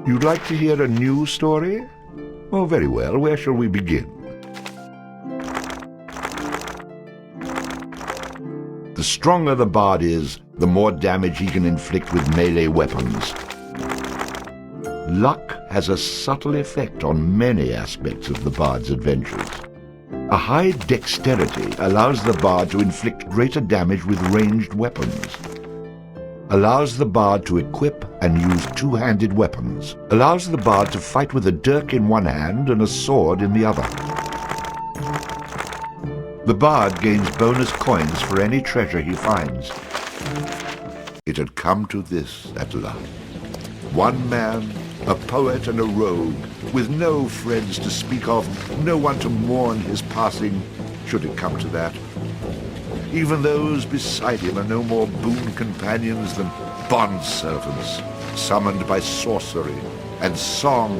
You'd like to hear a new story? Oh, very well. Where shall we begin? The stronger the bard is, the more damage he can inflict with melee weapons. Luck has a subtle effect on many aspects of the bard's adventures. A high dexterity allows the bard to inflict greater damage with ranged weapons. Allows the bard to equip and use two-handed weapons. Allows the bard to fight with a dirk in one hand and a sword in the other. The bard gains bonus coins for any treasure he finds. It had come to this at last. One man, a poet and a rogue, with no friends to speak of, no one to mourn his passing, should it come to that. Even those beside him are no more boon companions than bondservants, summoned by sorcery and song,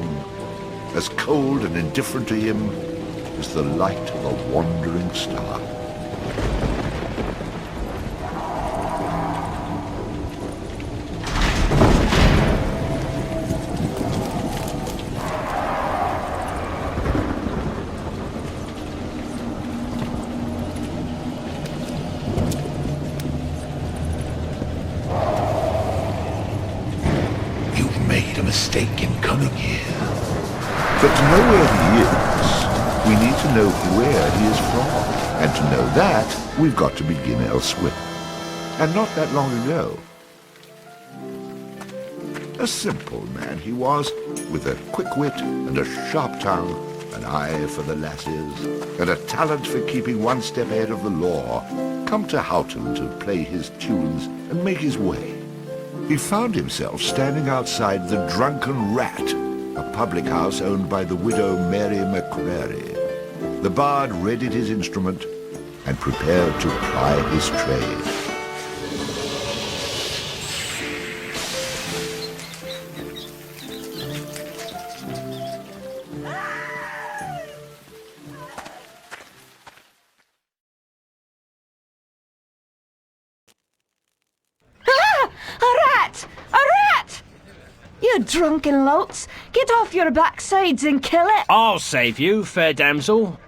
as cold and indifferent to him as the light of a wandering star. Mistake in coming here. But to know where he is, we need to know where he is from. And to know that, we've got to begin elsewhere. And not that long ago. A simple man he was, with a quick wit and a sharp tongue, an eye for the lasses, and a talent for keeping one step ahead of the law, come to Houghton to play his tunes and make his way. He found himself standing outside the Drunken Rat, a public house owned by the widow Mary McCrary. The bard readied his instrument and prepared to ply his trade. You drunken louts! Get off your backsides and kill it! I'll save you, fair damsel.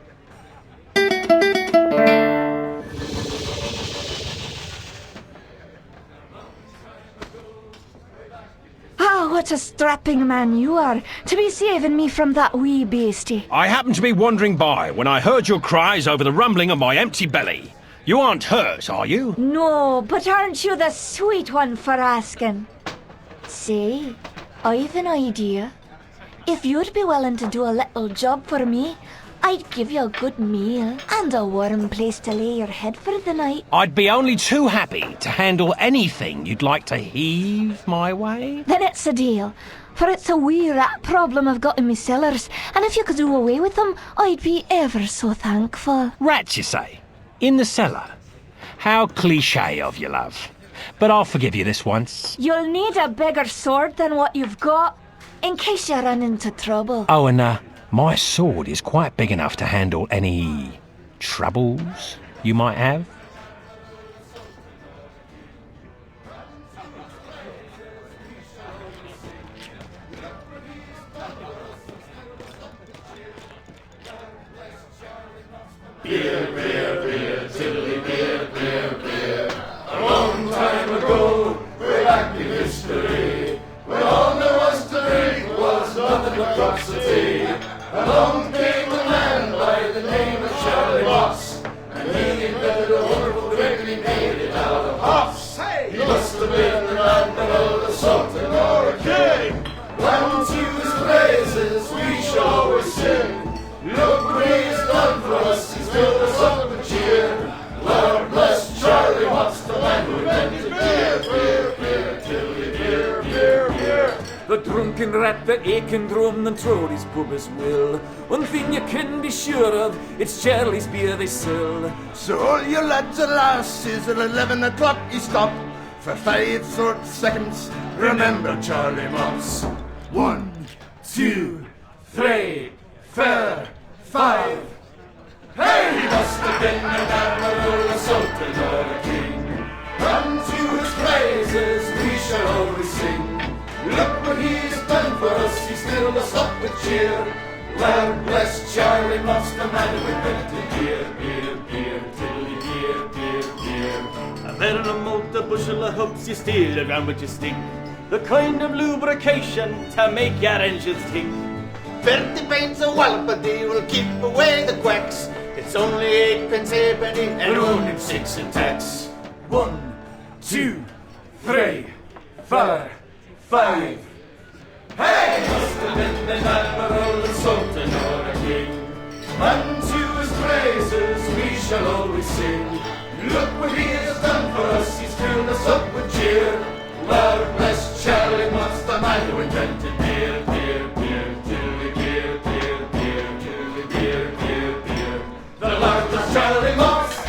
Ah, what a strapping man you are, to be saving me from that wee beastie. I happened to be wandering by when I heard your cries over the rumbling of my empty belly. You aren't hurt, are you? No, but aren't you the sweet one for asking? Say, I've an idea. If you'd be willing to do a little job for me, I'd give you a good meal and a warm place to lay your head for the night. I'd be only too happy to handle anything you'd like to heave my way. Then it's a deal, for it's a wee rat problem I've got in me cellars, and if you could do away with them, I'd be ever so thankful. Rats, you say? In the cellar? How cliché of you, love. But I'll forgive you this once. You'll need a bigger sword than what you've got, in case you run into trouble. Oh, and my sword is quite big enough to handle any troubles you might have. Beer, beer, beer, tiddly beer, beer, beer. A long time ago, way back in history, when all there was to drink was nothing but drops of tea, along came a man by the name of Charlie Moss, and he invented a wonderful drink and he made it out of hops. He must have been the man that old Sultan or a king. When to his praises we shall always sing. Look what he's done for us, he's filled us up with cheer. Lord bless Charlie Watts, the man who invented beer, beer, beer, tiddly beer, beer, beer. The drunken rat, the aching drum, and Trody's pub as well. One thing you can be sure of, it's Charlie's beer they sell. So all you lads and lasses, at 11 o'clock you stop. For 5 short seconds, remember Charlie Moss. 1, 2, 3, 4, 5. Hey, he must have been a man or a sultan or a king. Unto his praises we shall always sing. Look what he's done for us, Charlie must the man who invented beer, beer, beer, tiddly beer, beer, beer. A barrel of malt, a bushel of hops, you steal around with your stick. The kind of lubrication to make your engines tick. 30 pence a wallop a day will keep away the quacks. It's only 8 pence halfpenny and only 6 in tax. 1, 2, 3, 4, 5. Hey! Must have been an admiral, a sultan or a king. And to his praises we shall always sing. Look what he has done for us, he's filled us up with cheer. Lord bless Charlie Must, the man who invented beer, beer, beer, tiddly beer, beer, beer, tiddly beer, beer, beer. The Lord bless Charlie Must.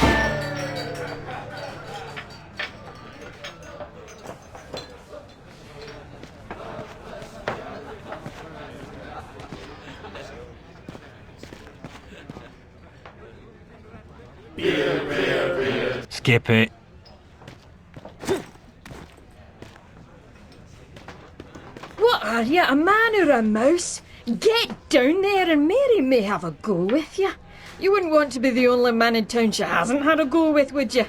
Beer, beer, beer. Skip it. What are you, a man or a mouse? Get down there and Mary may have a go with you. You wouldn't want to be the only man in town she hasn't had a go with, would you?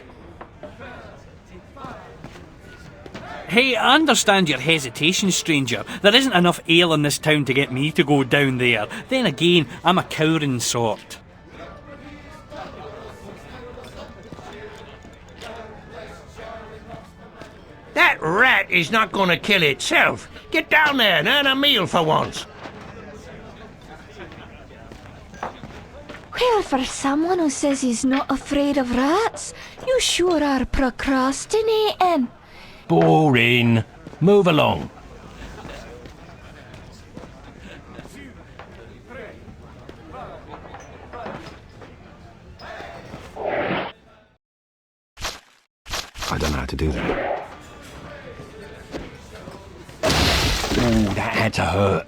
Hey, I understand your hesitation, stranger. There isn't enough ale in this town to get me to go down there. Then again, I'm a cowering sort. That rat is not going to kill itself. Get down there and earn a meal for once. Well, for someone who says he's not afraid of rats, you sure are procrastinating. Boring. Move along. I don't know how to do that. Ooh, that had to hurt.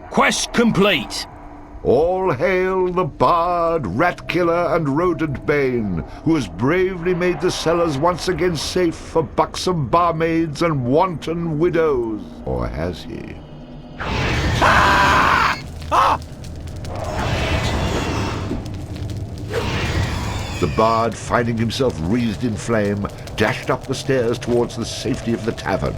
Quest complete. All hail the bard, rat killer, and rodent bane, who has bravely made the cellars once again safe for buxom barmaids and wanton widows. Or has he? The bard, finding himself wreathed in flame, dashed up the stairs towards the safety of the tavern.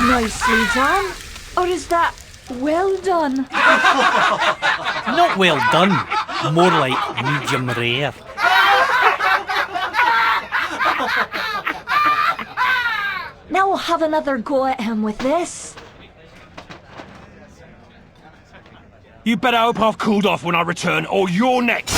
Nicely done. Or is that well done? Not well done. More like medium rare. Now we'll have another go at him with this. You better hope I've cooled off when I return, or you're next.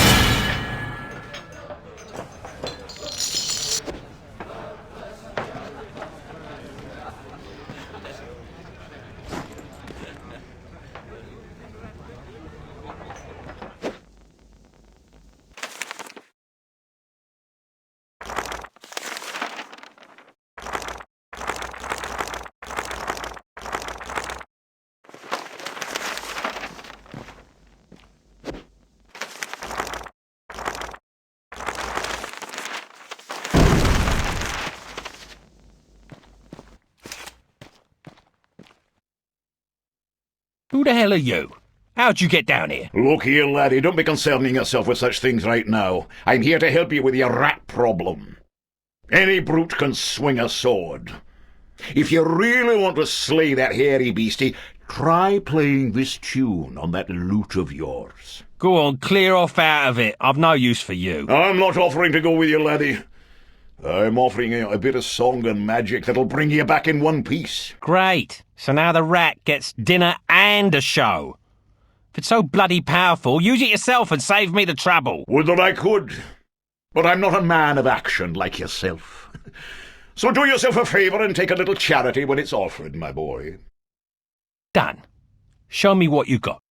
Who the hell are you? How'd you get down here? Look here, laddie, don't be concerning yourself with such things right now. I'm here to help you with your rat problem. Any brute can swing a sword. If you really want to slay that hairy beastie, try playing this tune on that lute of yours. Go on, clear off out of it. I've no use for you. I'm not offering to go with you, laddie. I'm offering you a bit of song and magic that'll bring you back in one piece. Great. So now the rat gets dinner and a show. If it's so bloody powerful, use it yourself and save me the trouble. Would that I could. But I'm not a man of action like yourself. So do yourself a favour and take a little charity when it's offered, my boy. Done. Show me what you got.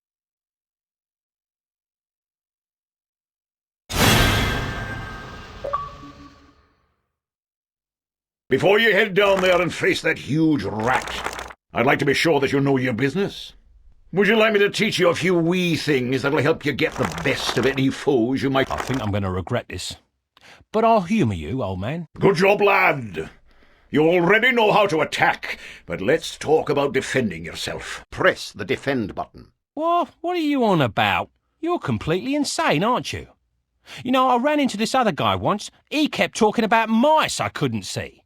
Before you head down there and face that huge rat, I'd like to be sure that you know your business. Would you like me to teach you a few wee things that'll help you get the best of any foes you might... I think I'm going to regret this. But I'll humour you, old man. Good job, lad. You already know how to attack, but let's talk about defending yourself. Press the defend button. What are you on about? You're completely insane, aren't you? You know, I ran into this other guy once. He kept talking about mice I couldn't see.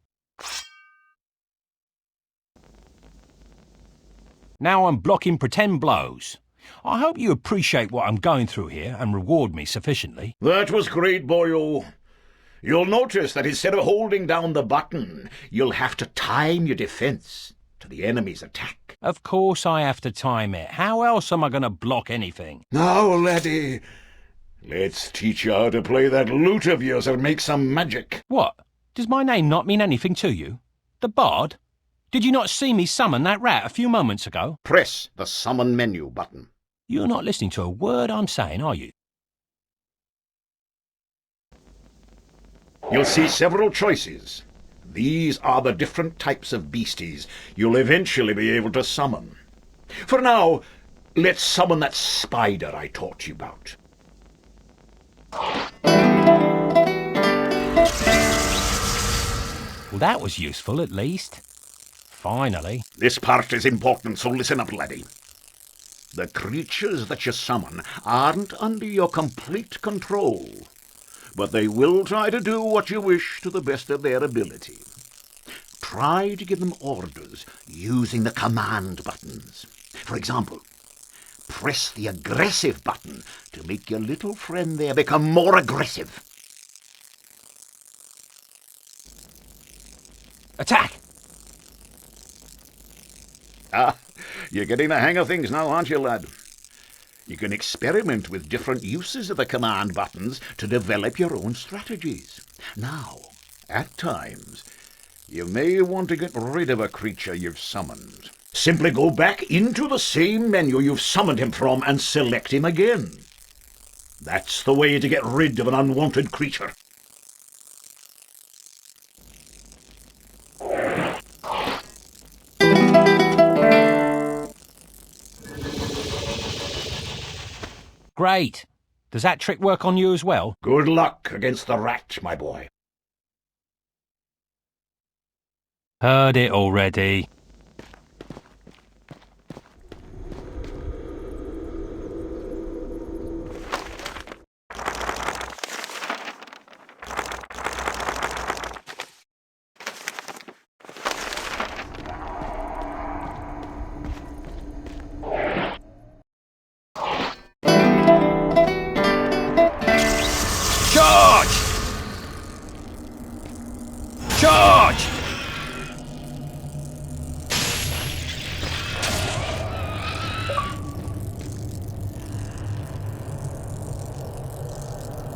Now I'm blocking pretend blows. I hope you appreciate what I'm going through here and reward me sufficiently. That was great, boyo. You'll notice that instead of holding down the button, you'll have to time your defense to the enemy's attack. Of course I have to time it. How else am I going to block anything? Now, laddie, let's teach you how to play that lute of yours and make some magic. What? Does my name not mean anything to you? The Bard? Did you not see me summon that rat a few moments ago? Press the summon menu button. You're not listening to a word I'm saying, are you? You'll see several choices. These are the different types of beasties you'll eventually be able to summon. For now, let's summon that spider I taught you about. Well, that was useful, at least. Finally. This part is important, so listen up, laddie. The creatures that you summon aren't under your complete control, but they will try to do what you wish to the best of their ability. Try to give them orders using the command buttons. For example, press the aggressive button to make your little friend there become more aggressive. Attack! You're getting the hang of things now, aren't you, lad? You can experiment with different uses of the command buttons to develop your own strategies. Now, at times, you may want to get rid of a creature you've summoned. Simply go back into the same menu you've summoned him from and select him again. That's the way to get rid of an unwanted creature. Great. Does that trick work on you as well? Good luck against the rat, my boy. Heard it already. Charge!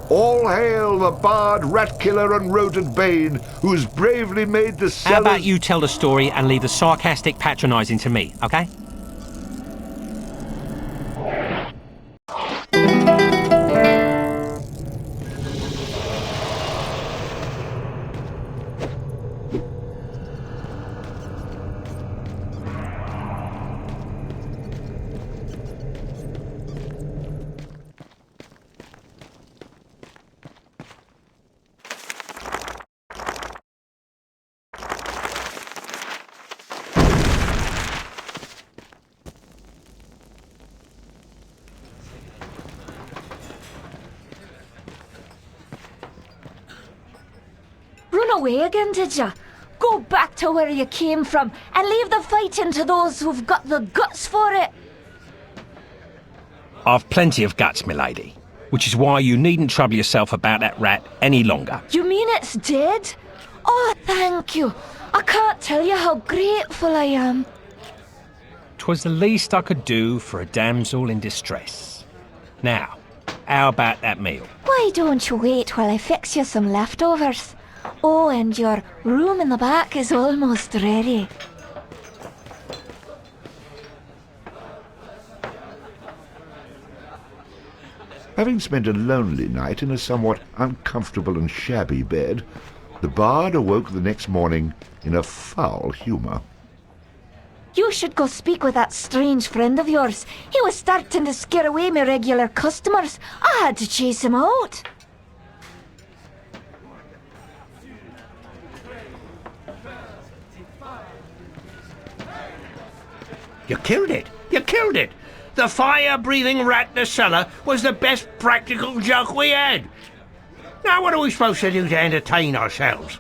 All hail the bard, rat killer, and rodent bane, who's bravely made the cellars... How about you tell the story and leave the sarcastic patronising to me, okay? run away again, did you? Go back to where you came from and leave the fighting to those who've got the guts for it. I've plenty of guts, milady, which is why you needn't trouble yourself about that rat any longer. You mean it's dead? Oh, thank you. I can't tell you how grateful I am. 'Twas the least I could do for a damsel in distress. Now, how about that meal? Why don't you wait while I fix you some leftovers? Oh, and your room in the back is almost ready. Having spent a lonely night in a somewhat uncomfortable and shabby bed, the bard awoke the next morning in a foul humour. You should go speak with that strange friend of yours. He was starting to scare away my regular customers. I had to chase him out. You killed it! You killed it! The fire-breathing rat in the cellar was the best practical joke we had. Now what are we supposed to do to entertain ourselves?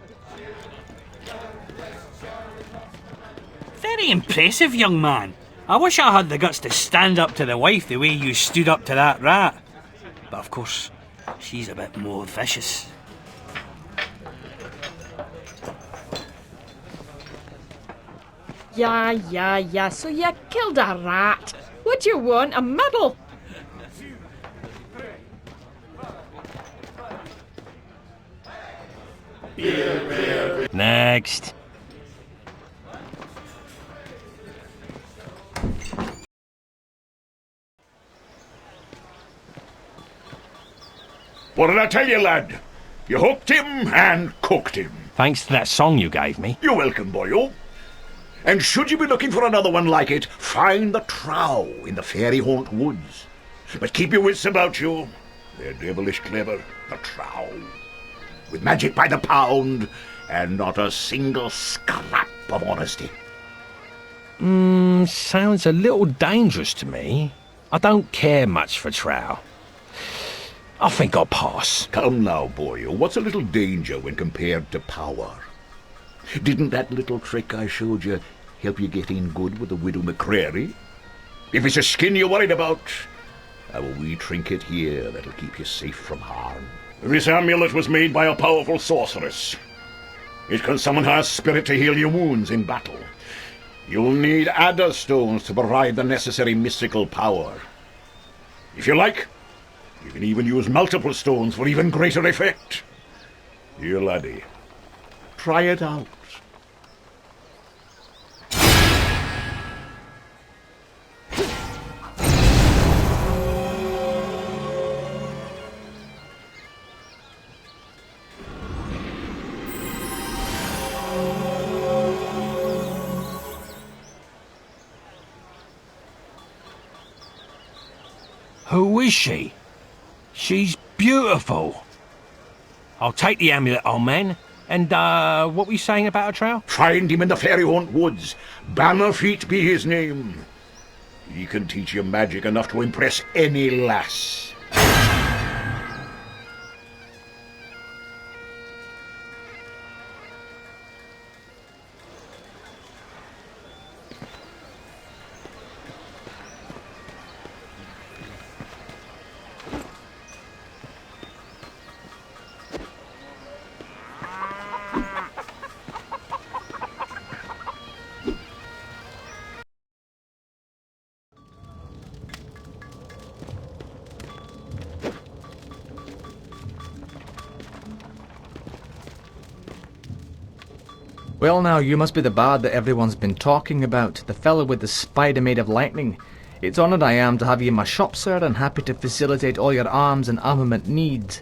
Very impressive, young man. I wish I had the guts to stand up to the wife the way you stood up to that rat. But of course, she's a bit more vicious. Yeah, so you killed a rat. What do you want, a medal? Next. What did I tell you, lad? You hooked him and cooked him. Thanks to that song you gave me. You're welcome, boyo. And should you be looking for another one like it, find the trow in the fairy haunt woods. But keep your wits about you. They're devilish clever, the trow. With magic by the pound, and not a single scrap of honesty. Sounds a little dangerous to me. I don't care much for trow. I think I'll pass. Come now, boyo. What's a little danger when compared to power? Didn't that little trick I showed you help you get in good with the widow McCrary? If it's a skin you're worried about, I've a wee trinket here that'll keep you safe from harm. This amulet was made by a powerful sorceress. It can summon her spirit to heal your wounds in battle. You'll need adder stones to provide the necessary mystical power. If you like, you can even use multiple stones for even greater effect. Dear laddie, try it out. Who is she? She's beautiful. I'll take the amulet, old man. And, what were you saying about a trow? Find him in the fairy haunt woods. Bannerfeet be his name. He can teach you magic enough to impress any lass. Well now, you must be the bard that everyone's been talking about, the fellow with the spider made of lightning. It's honoured I am to have you in my shop, sir, and happy to facilitate all your arms and armament needs.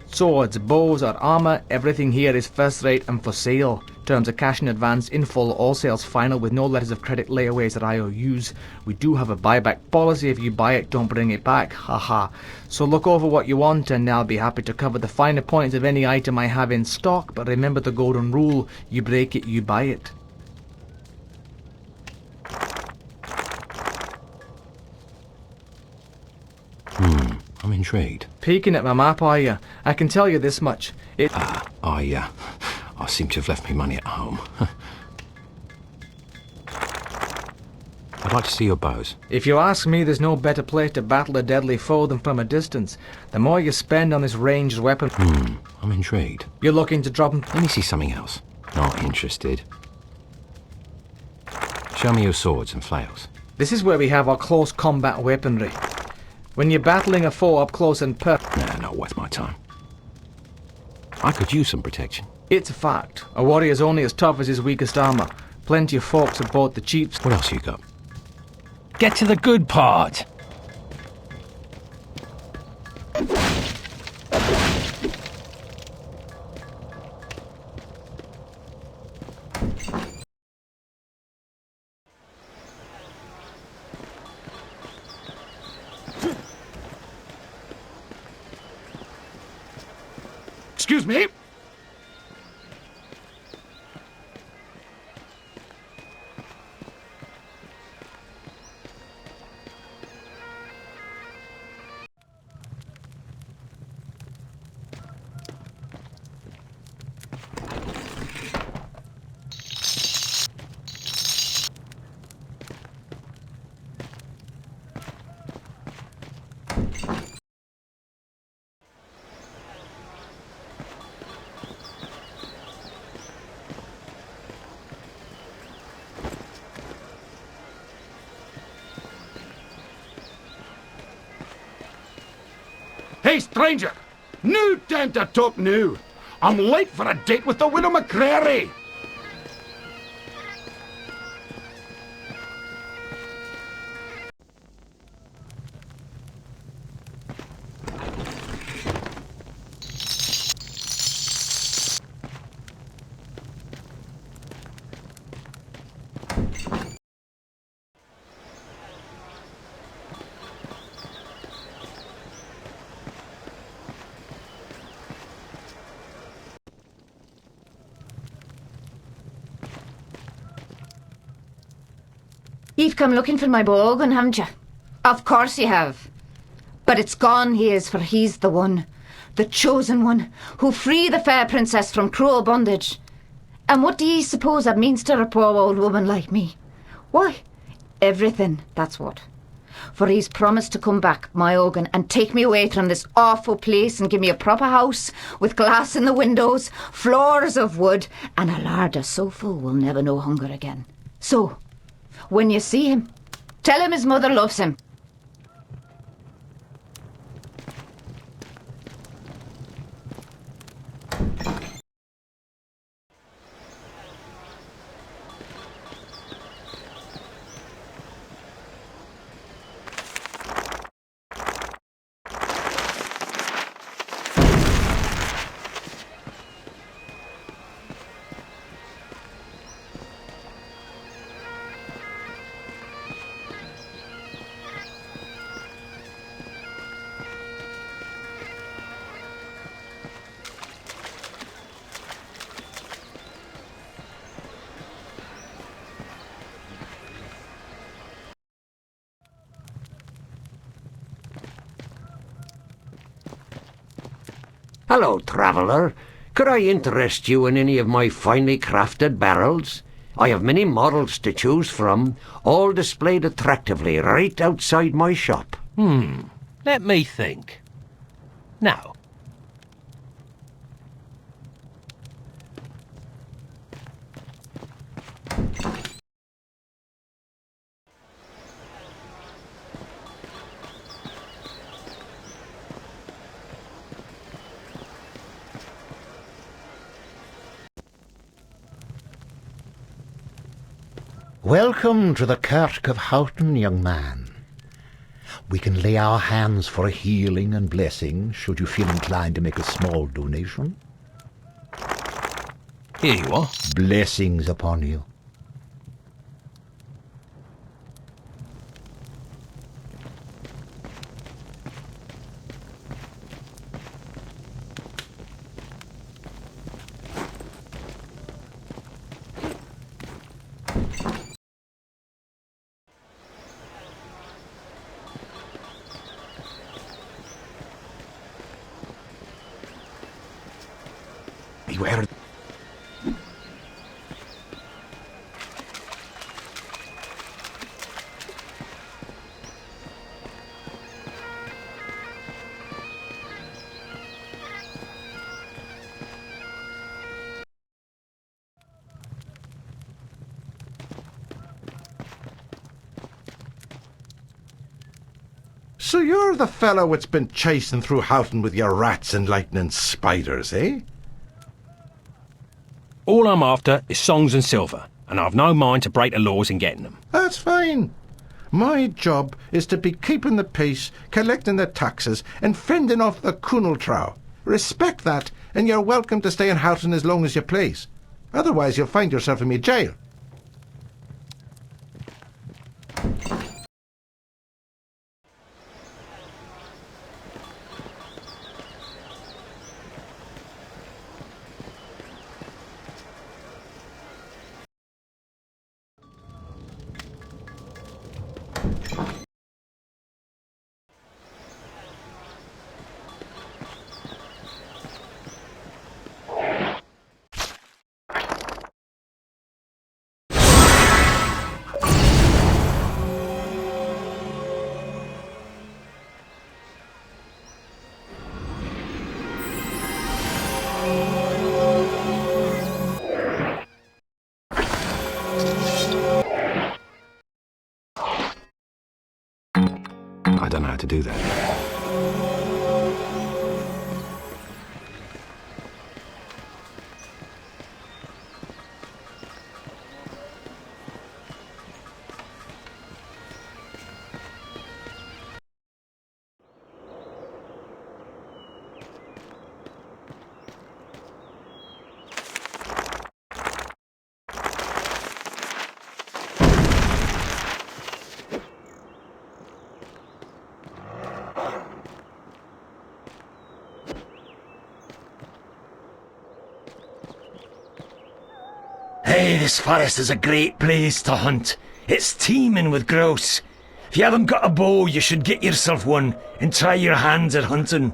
Swords, bows or armour, everything here is first rate and for sale. Terms of cash in advance, in full, all sales final with no letters of credit, layaways or IOUs. We do have a buyback policy. If you buy it, don't bring it back. Haha. So look over what you want and I'll be happy to cover the finer points of any item I have in stock. But remember the golden rule, you break it, you buy it. I'm intrigued. Peeking at my map, are you? I can tell you this much. I seem to have left me money at home. I'd like to see your bows. If you ask me, there's no better place to battle a deadly foe than from a distance. The more you spend on this ranged weapon... I'm intrigued. You're looking to drop 'em? Let me see something else. Not interested. Show me your swords and flails. This is where we have our close combat weaponry. When you're battling a foe up close and Nah, not worth my time. I could use some protection. It's a fact. A warrior's only as tough as his weakest armor. Plenty of folks aboard the chiefs. What else you got? Get to the good part! Excuse me. Hey, stranger! No time to talk now. I'm late for a date with the widow McCrary. You've come looking for my bowgun, haven't you? Of course you have. But it's gone he is, for he's the one, the chosen one, who free the fair princess from cruel bondage. And what do ye suppose that means to a poor old woman like me? Why, everything, that's what. For he's promised to come back, my Ogun, and take me away from this awful place and give me a proper house with glass in the windows, floors of wood, and a larder so full we'll never know hunger again. So, when you see him, tell him his mother loves him. Hello, traveller. Could I interest you in any of my finely crafted barrels? I have many models to choose from, all displayed attractively right outside my shop. Let me think. No. Welcome to the Kirk of Houghton, young man. We can lay our hands for a healing and blessing, should you feel inclined to make a small donation. Here you are. Blessings upon you. Beware. So you're the fellow that's been chasing through Houghton with your rats and lightning spiders, eh? All I'm after is songs and silver, and I've no mind to break the laws in getting them. That's fine. My job is to be keeping the peace, collecting the taxes, and fending off the Kunaltrow. Respect that, and you're welcome to stay in Houghton as long as you please. Otherwise, you'll find yourself in me jail. I don't know how to do that. Hey, this forest is a great place to hunt. It's teeming with grouse. If you haven't got a bow, you should get yourself one and try your hands at hunting.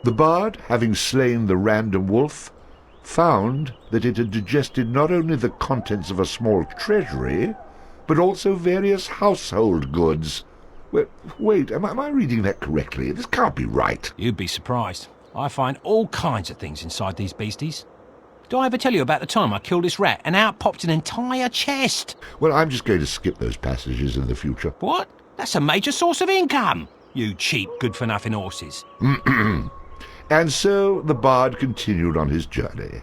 The bard, having slain the random wolf, found that it had digested not only the contents of a small treasury, but also various household goods. Wait, am I reading that correctly? This can't be right. You'd be surprised. I find all kinds of things inside these beasties. Did I ever tell you about the time I killed this rat and out popped an entire chest? Well, I'm just going to skip those passages in the future. What? That's a major source of income, you cheap, good-for-nothing horses. And so the bard continued on his journey.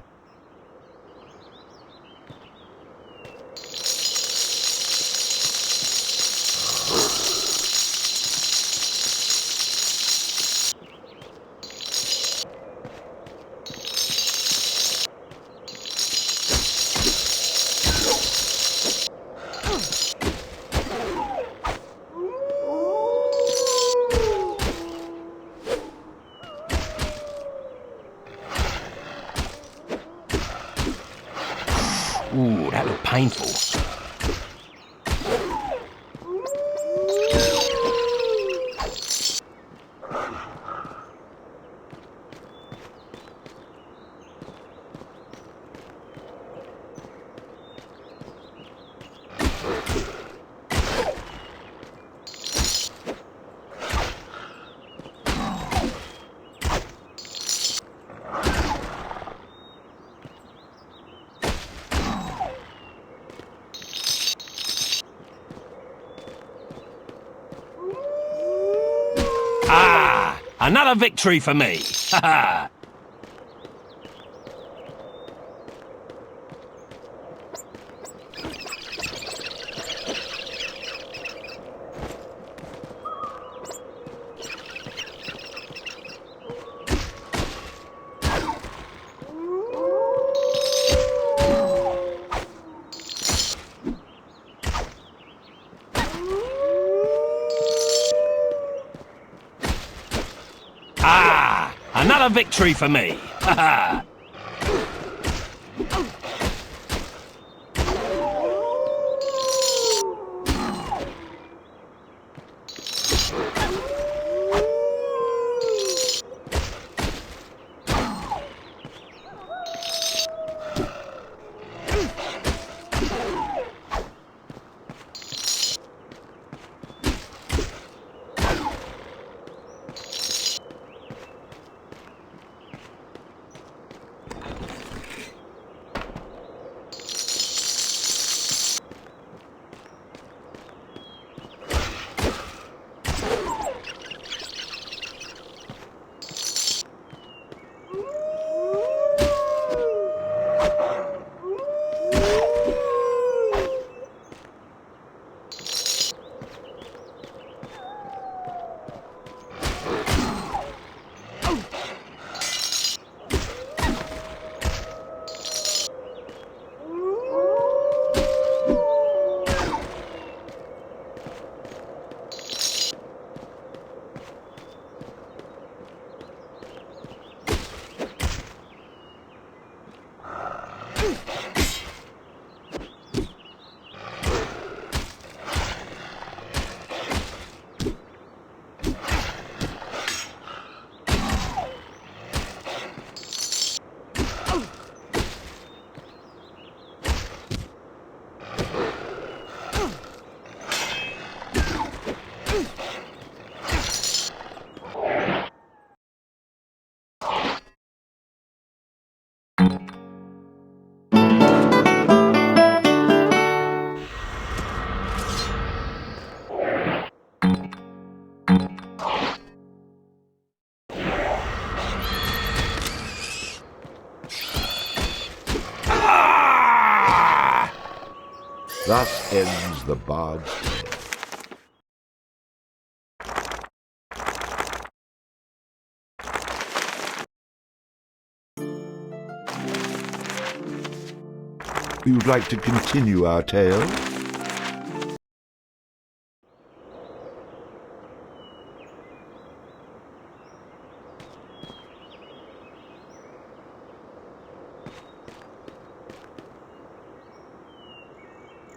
Ooh, that looked painful. Another victory for me! Ha ha! Another victory for me! Ha ha! Thus ends the bard's tale. We would like to continue our tale.